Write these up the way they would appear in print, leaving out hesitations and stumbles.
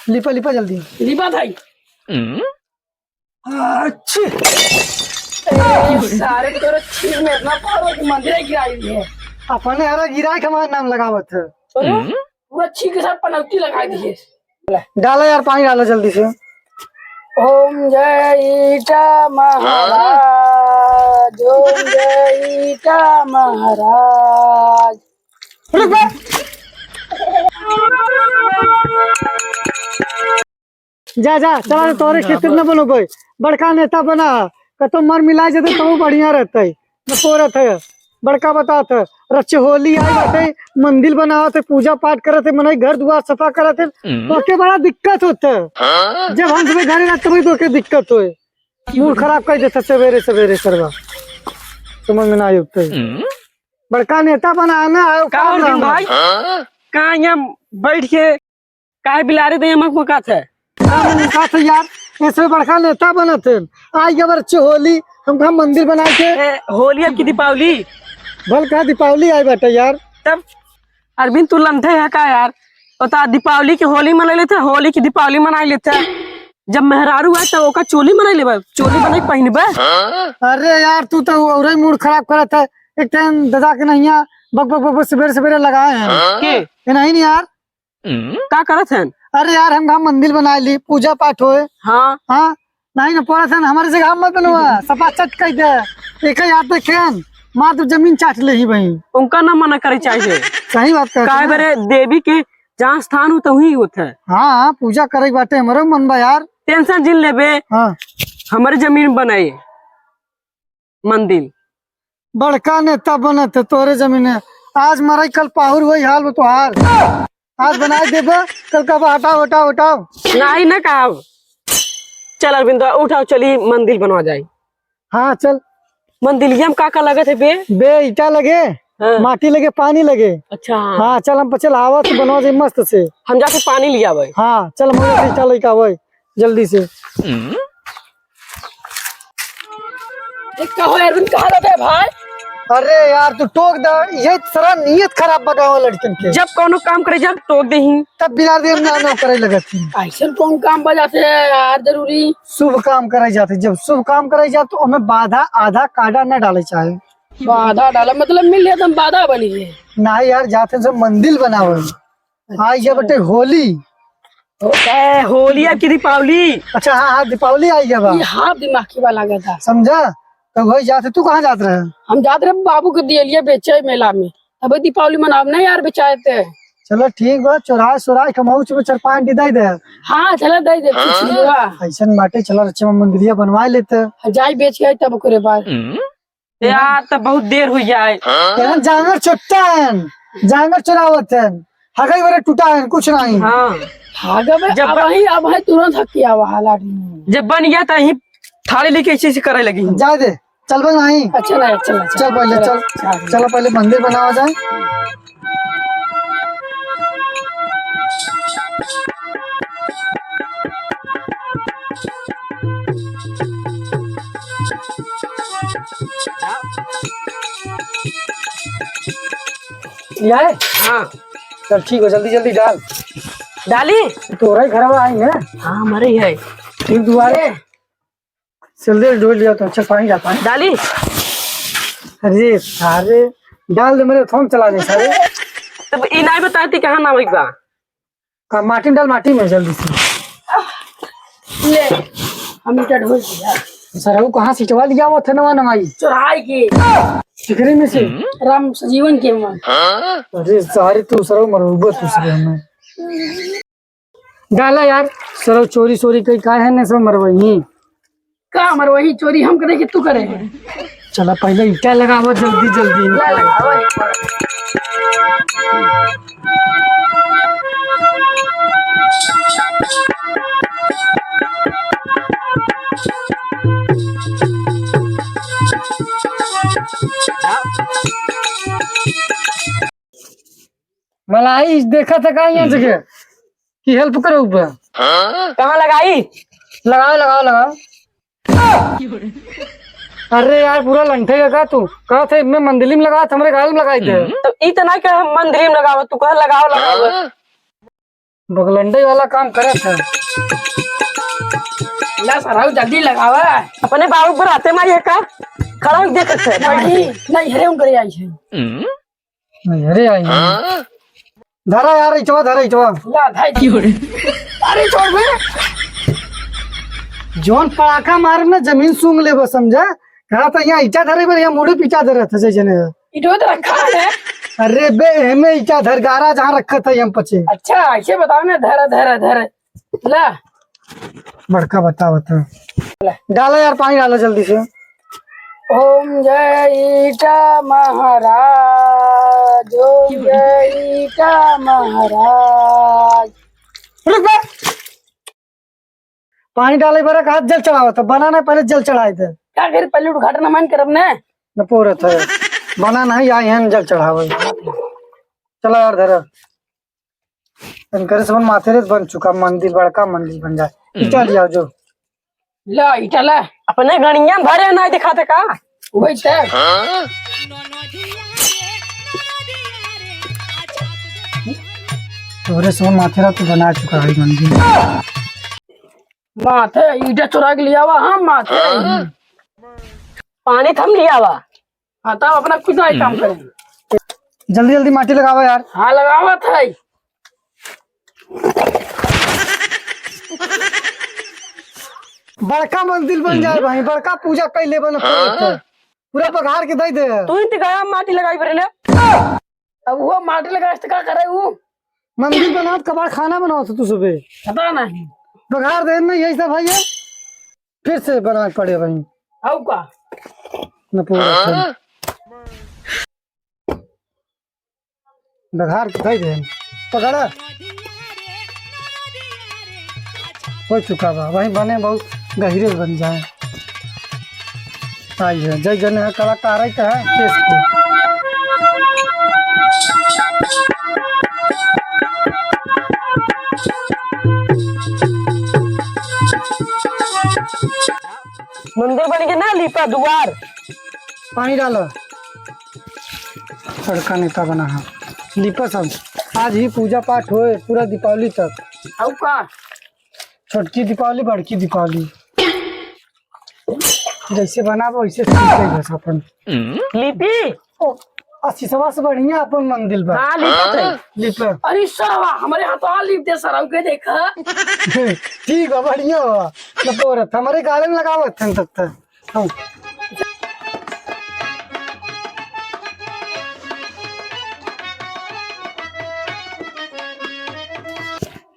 लिपा लिपा जल्दी लिपा भाई। अच्छी सारे तोरे छीर में इतना पावर की मंदिर गिराई है। अपने हरा गिरा के हमारा नाम लगावत है। पूरा छी के साथ पनौती लगा दी है। डालो यार पानी डालो जल्दी से। ओम जय ईटा महाराज, ओम जय ईटा महाराज। जा जा चला तोरे खेती न बनो कोई बड़का नेता बना कतो मर मिला जते तो बढ़िया रहते न पोरत है बड़का बात है। रच्चे होली आई बाटे मंदिर बनावत है पूजा पाठ करत है मनई घर दुआर सफा करत है तो के बड़ा दिक्कत होता है। जब हम सुबह घरे जाते तभी तो के दिक्कत होए मूड खराब कर देता सवेरे सवेरे सरवा समझ में ना आते। बड़का नेता बनाना है काम भाई कहाँ यहाँ बैठ के काहे बिलारे दे मका थे यार ऐसे बड़का नेता बनत है। आज जब अच्छे होली हम मंदिर बना के होली अब की दीपावली भल का दीपावली आई बेटा यार। तब अरविंद तू लंठे है का यार बता दीपावली की होली मना लेते होली की दीपावली मना लेते जब मेहरारू है तो ओका चोली मना ले चोली बना के पहनबे। अरे यार तू तो और मूड खराब करत है। एक टाइम दादा के नहीं बक बक बक सवेरे सवेरे लगाए हैं के नहीं यार का करत है। अरे यार हम मंदिर बनाए ली पूजा पाठ होए हाँ हाँ नहीं ना पोरा था हमारे जगह मत बनवा सपा चट कह दे एक याद देखेन माँ तो जमीन चाट ले ही भाई उनका ना मना करे चाहिए। सही बात कर काहे बरे देवी के जहाँ स्थान हो तो ही होता है। हाँ पूजा करे बाटे हमारे मन बा यार टेंशन जिन लेबे। हाँ हमारे जमीन बनाए मंदिर बड़का नेता बनत है तोरे जमीन है। आज मराई कल पाहुर वही हाल वो तो हार आज बना देबे कल कब हटाओ हटाओ हटाओ नहीं ना कहा चल अरविंद उठाओ चली मंदिर बनवा जाए। हाँ चल मंदिर में का लगे थे बे ईटा लगे हाँ। माटी लगे पानी लगे। अच्छा हाँ चल हम चल हवा से बनवा दे मस्त से हम जाके पानी लिया भाई। हाँ चल हम ईटा लेके आवे जल्दी से। कहो अरविंद कहाँ लगे भाई। अरे यार तू टोक दे ये सारा नियत खराब बताओ लड़कन के जब कोनो काम करे जब टोक दे तब बिना देर ना करे लगत थी। ऐसा कौन काम बजाते है यार जरूरी शुभ काम कराई जाते जब शुभ काम कराई जाते तो हमें बाधा आधा काटा न डाले चाहे। बाधा डाला मतलब मिल लिया तुम बाधा बनी है ना यार जाते सब मंदिर बनावे आज जब बटे होली होली अब की दीपावली। अच्छा हाँ हाँ दीपावली आई जब हाँ दिमाग की वाला गया था समझा तो वही जाते तू कहाँ जाते रहे। हम जाते रहे बाबू को दिए बेचे मेला में अब दीपावली मनाओ ना यार बेचाए थे। चलो ठीक बा चौराहे सोराहे कमाऊ में 4-5 दे दे। हाँ चलो दे दे ऐसा बाटे चलो अच्छा मंदिरिया बनवा लेते जाई बेच गए तब ओकरे बाद यार तब बहुत देर हुई जाए। जांगर छोटा है जांगर चुरावत है हगाई वाले टूटा है कुछ नहीं। हाँ जब अब तुरंत हकिया वाला जब बन गया तो थाली लेके इसी से करे लगी जा दे चल भाई नहीं। अच्छा नहीं चल चल पहले चल चलो पहले मंदिर बनावा जाए। हाँ चल ठीक है जल्दी जल्दी डाल डाली तोरा ही घर में आएंगे। हाँ हमारे ही है ठीक दुआरे जल्दी डोल लिया तो अच्छा पानी जा पानी डाली। अरे सारे डाल दे मेरे फोन चला दे सारे। तब ये नहीं बताती कहाँ ना बा माटी डाल माटी में जल्दी से ले हम इटा ढोल दिया सर वो कहाँ सिटवा लिया वो थे नवा नवाई चढ़ाई के चिकरे में से राम सजीवन के मन। अरे सारे तू सर मरूबत दूसरे हमें डाला यार सर चोरी चोरी कई का है ना सब मरवही का हमारे वही चोरी हम करे कि तू करे। चला पहले ईटा लगाओ जल्दी जल्दी मलाई देखा था कहाँ यहाँ जगह की हेल्प करो ऊपर कहाँ लगाई लगाओ लगाओ लगाओ। अरे यार पूरा लंठे का तू कहा थे मैं मंदिर में लगा हमारे गाल में लगाई थे तो इतना क्या मंदिर में लगाओ तू कह लगाओ लगाओ। बगलंडे वाला काम करत है। ला सराऊ जल्दी लगावा। अपने बाबू पर आते मारिए का खड़ा होके देखत है। नहीं नहीं हरे उन करे आई है। नहीं अरे आई है। धरा यार इचवा धरा इचवा। ला भाई अरे छोड़ बे। जोन पड़ाका मारे ना जमीन सूंघ ले बस समझा। कहा था यहाँ ईटा धरे पर यहाँ मुड़े पीछा धरे थे जैसे इटो तो रखा है। अरे बे हमें ईटा धर गारा जहाँ रखा था हम पचे। अच्छा ऐसे बताओ ना धरा धरा धरा ला बड़का बता बता डालो यार पानी डालो जल्दी से। ओम जय ईटा महाराज ओम जय ईटा महाराज। रुक बे। पानी डाले बरा हाथ जल चढ़ावा था बनाना पहले जल चढ़ाए थे क्या कर पहले उद्घाटन मान करब ने न पूरा था बनाना है यहाँ यहाँ जल चढ़ावे। चलो यार धरा इनकर से माथे रे बन चुका मंदिर बड़का मंदिर बन जाए। चल जाओ जो ला ईटा ला अपने गणिया भरे नहीं दिखाते का वही तक तोरे से माथे रा तो बना चुका है मंदिर। माथे ईटा चुरा के लिया हुआ हम माथे। पानी थम लिया वा। हाँ तब अपना खुद ही काम करेंगे। जल्दी जल्दी माटी लगावा यार। हाँ लगावा था बड़का मंदिर बन जाए भाई बड़का पूजा कैले बन पूरा पघार के दे दे। तू ही गया माटी लगाई बरे ले। अब वो माटी लगा क्या करे वो मंदिर बनाओ कबाड़ खाना बनाओ तू सुबह पता नहीं पघार दे ना यही सब भाई है फिर से बना पड़े भाई अब का न पूरा बघार के दे दे पकड़ा हो चुका बा वही बने बहुत गहरे बन जाए। आई है जय जन है कलाकार है केस के मंदिर बन के ना लीपा द्वार पानी डालो बड़का नेता बना है लिपा सब आज ही पूजा पाठ होए पूरा दीपावली तक। अब का छोटकी दीपावली बड़की दीपावली जैसे बना वैसे बस अपन लिपी शीशवा से बढ़िया अपन मंदिर बा। हाँ लिपा लिपा अरे सरवा हमारे हाथों लिप दे सराव के देखा ठीक है बढ़िया हुआ लपोरत हमारे गाले में लगावत थे तब तक हाँ।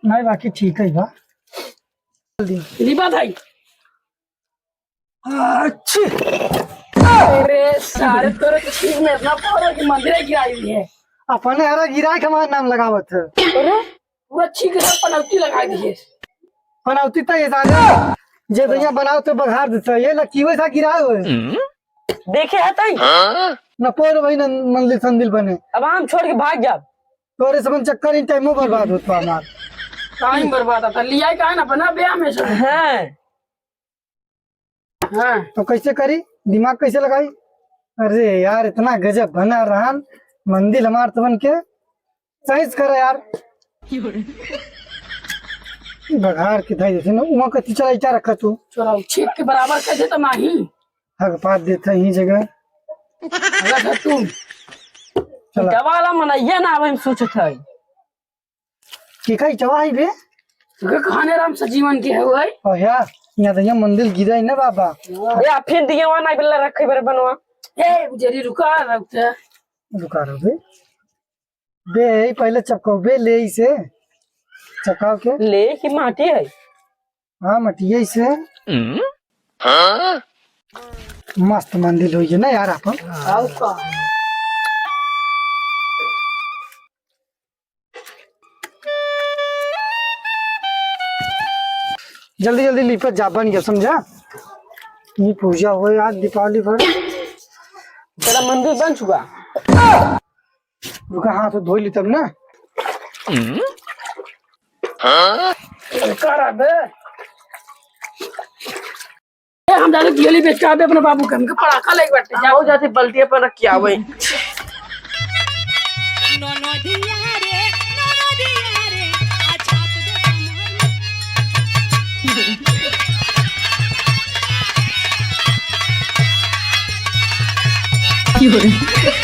नहीं बाकी ठीक है बा लिपा था अच्छी अरे सारे तोरे चीज में इतना पावर की मंदिर गिराई हुई है। अपने हरा गिरा के हमारा नाम लगावत है अरे पूरा ठीक है पनौती लगा दी है बनौती तो ये सारे जे भैया बनाओ तो बघार देता ये लकी वैसा गिरा हुए देखे है तई न पोर वही न मंदिर संदिल बने अब हम छोड़ के भाग जा। तोरे सब चक्कर इन टाइमों बर्बाद होता हमार टाइम बर्बाद था लिया का ना बना ब्याह में सब हाँ हाँ तो कैसे करी दिमाग कैसे लगाई। अरे यार इतना गजब बना रहा मंदिर हमार तो बन के साइज करे यार बघार के धाई देते ना उमा कति चला इचा रखा तू चोरा छीक के बराबर कर दे तो नहीं हक पात देता ही जगह अगर तू चला दवाला मनाइए ना अब हम सोचत है की कई चवाई बे खाने राम सजीवन के है वो है और यार यहाँ तो यहाँ मंदिर गिरा है ना बाबा या फिर दिए वहां ना बिल्ला रखे बरे बनवा ए जरी रुका रखते रुका रहो बे पहले चपकाओ बे ले इसे चपकाओ के ले की माटी है हाँ मटिया इसे मस्त मंदिर हो ना यार अपन आओ का जल्दी जल्दी लिपट जा बन गया समझा ये पूजा हो आज दीपावली पर तेरा मंदिर बन चुका रुका हाथ धो ली तब ना करा बे ए हम जाके दियली बेच के आबे अपने बाबू के हमके पड़ाका लेके बैठे जाओ जाते बल्टिया पर रख के आवे ननदिया रे अच्छा क्यों